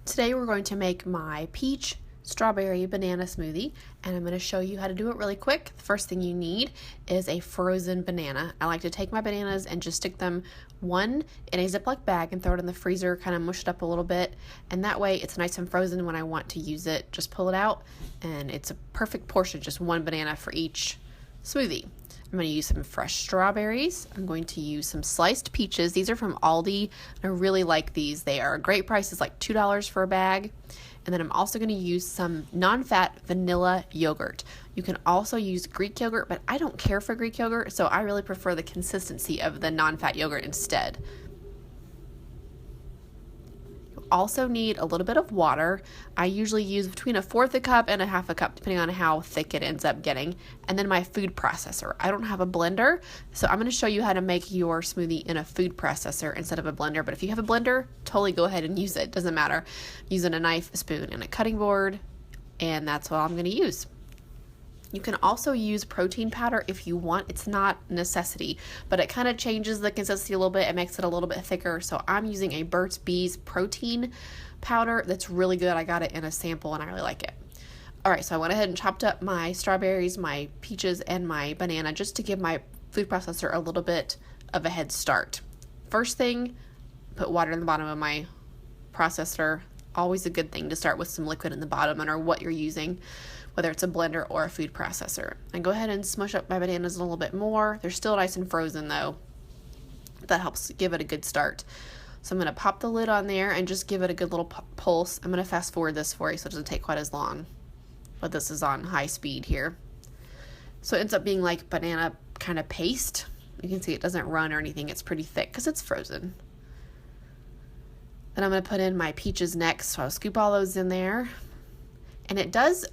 Today we're going to make my peach strawberry banana smoothie, and I'm going to show you how to do it really quick. The first thing you need is a frozen banana. I like to take my bananas and just stick them one in a Ziploc bag and throw it in the freezer, kind of mush it up a little bit, and that way it's nice and frozen when I want to use it. Just pull it out and it's a perfect portion, just one banana for each smoothie. I'm going to use some fresh strawberries. I'm going to use some sliced peaches. These are from Aldi. I really like these. They are a great price. It's like $2 for a bag. And then I'm also going to use some non-fat vanilla yogurt. You can also use Greek yogurt, but I don't care for Greek yogurt, so I really prefer the consistency of the non-fat yogurt instead. Also need a little bit of water. I usually use between 1/4 cup and 1/2 cup depending on how thick it ends up getting. And then my food processor. I don't have a blender, so I'm going to show you how to make your smoothie in a food processor instead of a blender. But if you have a blender, totally go ahead and use it. Doesn't matter. Using a knife, a spoon, and a cutting board, and that's what I'm going to use. You can also use protein powder if you want. It's not a necessity, but it kind of changes the consistency a little bit. It makes it a little bit thicker. So I'm using a Burt's Bees protein powder that's really good. I got it in a sample and I really like it. All right, so I went ahead and chopped up my strawberries, my peaches, and my banana just to give my food processor a little bit of a head start. First thing, put water in the bottom of my processor. Always a good thing to start with some liquid in the bottom, no matter what you're using, whether it's a blender or a food processor. And go ahead and smush up my bananas a little bit more. They're still nice and frozen though. That helps give it a good start. So I'm going to pop the lid on there and just give it a good little pulse. I'm going to fast forward this for you so it doesn't take quite as long. But this is on high speed here. So it ends up being like banana kind of paste. You can see it doesn't run or anything. It's pretty thick because it's frozen. Then I'm going to put in my peaches next. So I'll scoop all those in there. And it does,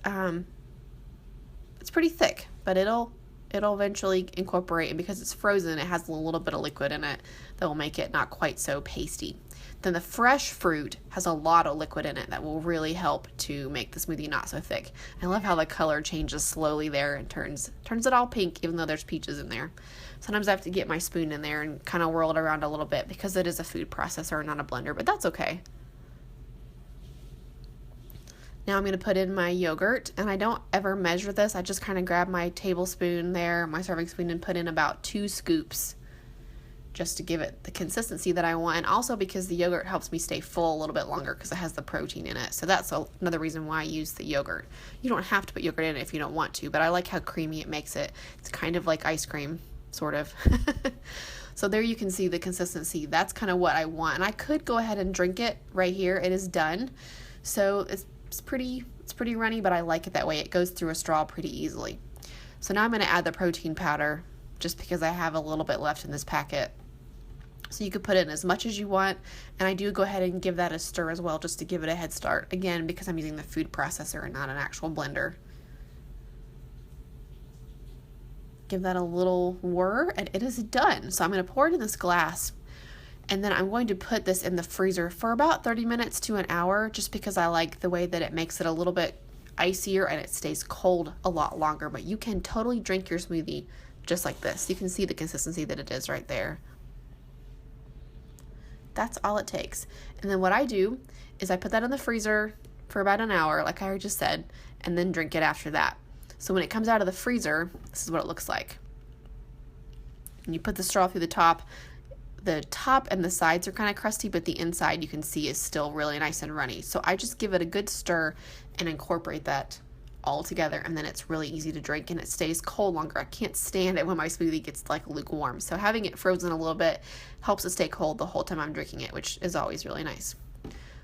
it's pretty thick, but it'll eventually incorporate, and because it's frozen, it has a little bit of liquid in it that will make it not quite so pasty. Then the fresh fruit has a lot of liquid in it that will really help to make the smoothie not so thick. I love how the color changes slowly there and turns it all pink, even though there's peaches in there. Sometimes I have to get my spoon in there and kind of whirl it around a little bit because it is a food processor, not a blender, but that's okay. Now I'm going to put in my yogurt, and I don't ever measure this. I just kind of grab my tablespoon there, my serving spoon, and put in about 2 scoops just to give it the consistency that I want, and also because the yogurt helps me stay full a little bit longer because it has the protein in it. So that's another reason why I use the yogurt. You don't have to put yogurt in it if you don't want to, but I like how creamy it makes it. It's kind of like ice cream, sort of. So there you can see the consistency. That's kind of what I want, and I could go ahead and drink it right here. It is done. So it's pretty runny, but I like it that way. It goes through a straw pretty easily. So now I'm going to add the protein powder just because I have a little bit left in this packet. So you could put in as much as you want, and I do go ahead and give that a stir as well just to give it a head start, again because I'm using the food processor and not an actual blender. Give that a little whir and it is done. So I'm going to pour it in this glass. And then I'm going to put this in the freezer for about 30 minutes to an hour just because I like the way that it makes it a little bit icier and it stays cold a lot longer. But you can totally drink your smoothie just like this. You can see the consistency that it is right there. That's all it takes. And then what I do is I put that in the freezer for about an hour, like I just said, and then drink it after that. So when it comes out of the freezer, this is what it looks like. And you put the straw through the top. The top and the sides are kind of crusty, but the inside you can see is still really nice and runny. So I just give it a good stir and incorporate that all together, and then it's really easy to drink and it stays cold longer. I can't stand it when my smoothie gets like lukewarm. So having it frozen a little bit helps it stay cold the whole time I'm drinking it, which is always really nice.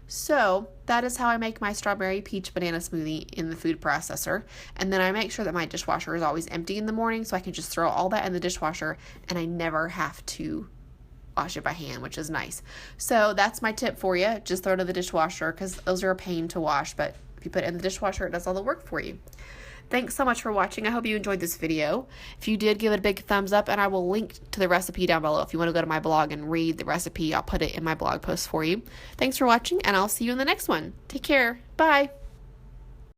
So that is how I make my strawberry peach banana smoothie in the food processor. And then I make sure that my dishwasher is always empty in the morning so I can just throw all that in the dishwasher and I never have to wash it by hand, which is nice. So that's my tip for you. Just throw it in the dishwasher because those are a pain to wash, but if you put it in the dishwasher, it does all the work for you. Thanks so much for watching. I hope you enjoyed this video. If you did, give it a big thumbs up, and I will link to the recipe down below. If you want to go to my blog and read the recipe, I'll put it in my blog post for you. Thanks for watching, and I'll see you in the next one. Take care. Bye.